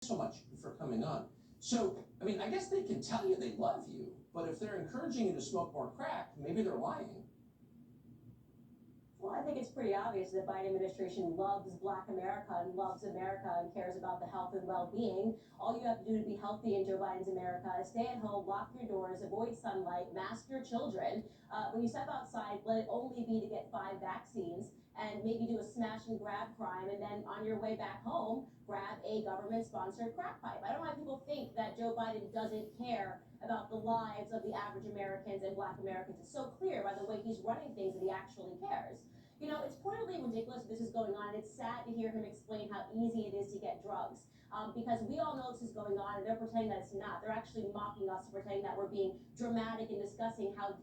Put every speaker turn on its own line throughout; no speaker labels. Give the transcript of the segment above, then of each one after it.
So much for coming on. So, I mean, I guess they can tell you they love you, but if they're encouraging you to smoke more crack, maybe they're lying.
Well, I think it's pretty obvious the Biden administration loves Black America and cares about the health and well-being. All you have to do to be healthy in Joe Biden's America is stay at home, lock your doors, avoid sunlight, mask your children. When you step outside, let it only be to get 5 vaccines and maybe do a smash and grab crime. And then on your way back home, grab a government-sponsored crack pipe. I don't know why people think that Joe Biden doesn't care about the lives of the average Americans and Black Americans. It's so clear by the way he's running things that he actually cares. You know, it's pointedly ridiculous this is going on. It's sad to hear him explain how easy it is to get drugs. Because we all know this is going on, and they're pretending that it's not. They're actually mocking us, pretending that we're being dramatic and discussing how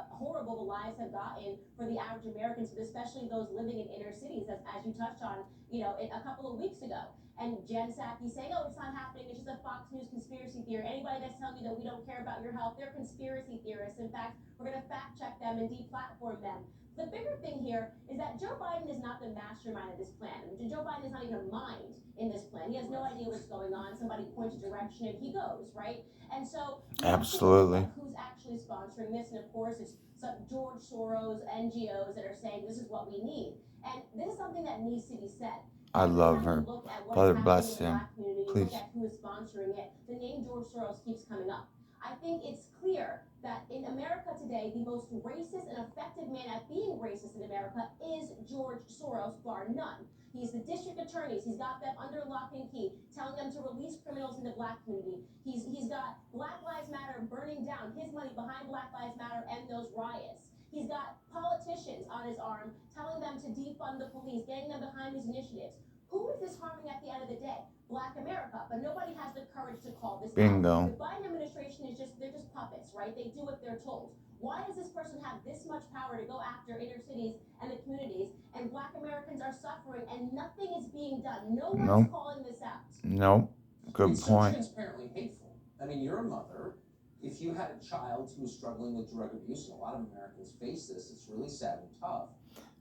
horrible the lives have gotten for the average Americans, but especially those living in inner cities, as you touched on, a couple of weeks ago. And Jen Psaki saying, "Oh, it's not happening. It's just a Fox News conspiracy theory. Anybody that's telling you that we don't care about your health, they're conspiracy theorists. In fact, we're going to fact check them and deplatform them." The bigger thing here is that Joe Biden is not the mastermind of this plan. Joe Biden is not even a mind in this plan. He has no idea what's going on. Somebody points a direction and he goes, right? And so you have to look
Absolutely.
at who's actually sponsoring this. And of course, it's some George Soros NGOs that are saying this is what we need. And this is something that needs to be said.
I
Every
love
time you
her.
look at what is
Father
happening in
bless
the
him.
Black community, you look
Please.
at who is sponsoring it, the name George Soros keeps coming up. I think it's clear that in America today, the most racist and effective man at being racist in America is George Soros, bar none. He's the district attorneys. He's got them under lock and key, telling them to release criminals in the Black community. He's got Black Lives Matter burning down his money behind Black Lives Matter and those riots. He's got politicians on his arm telling them to defund the police, getting them behind these initiatives. Who is this harming at the end of the day? Black America, but nobody has the courage to call this out.
Bingo.
The Biden administration they're just puppets, right? They do what they're told. Why does this person have this much power to go after inner cities and the communities, and Black Americans are suffering and nothing is being done? No one is calling this out.
Nope. Good
It's
point.
so transparently hateful. I mean, you're a mother. If you had a child who was struggling with drug abuse, and a lot of Americans face this, it's really sad and tough.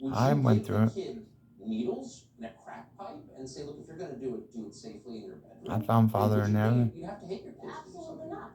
Would
I
you
went
give
through
the
it.
kid needles and a crack pipe and say, "Look, if you're going to do it safely in your bedroom"?
I found Father in heaven.
You'd have to hate your kids.
Absolutely not.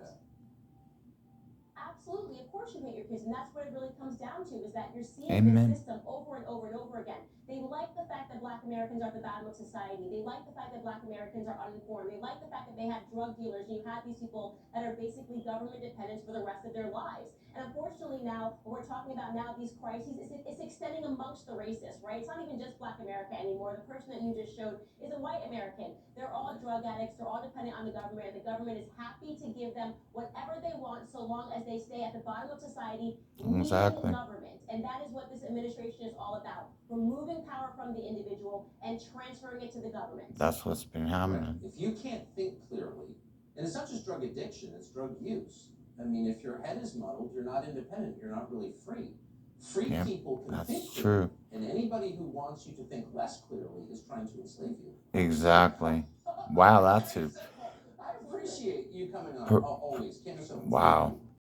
Absolutely, of course you hate your kids, and that's what it really comes down to, is that you're seeing
Amen.
this system over and over and over again. They like the fact that Black Americans are at the bottom of society. They like the fact that Black Americans are uninformed. They like the fact that they have drug dealers, and you have these people that are basically government dependents for the rest of their lives. And unfortunately now, what we're talking about now, these crises, it's extending amongst the races, right? It's not even just Black America anymore. The person that you just showed is a white American. They're all drug addicts. They're all dependent on the government, and the government is happy to give them whatever they want so long as they stay at the bottom of society,
Exactly.
needing government. And that is what this administration is all about: removing power from the individual and transferring it to the government.
That's what's been happening.
If you can't think clearly, and it's not just drug addiction, it's drug use. I mean, if your head is muddled, you're not independent, you're not really free. Free people can think
That's
clearly,
true.
and anybody who wants you to think less clearly is trying to enslave you.
Exactly. Wow, that's it.
I appreciate you coming on, always. Candice Owens,
Wow.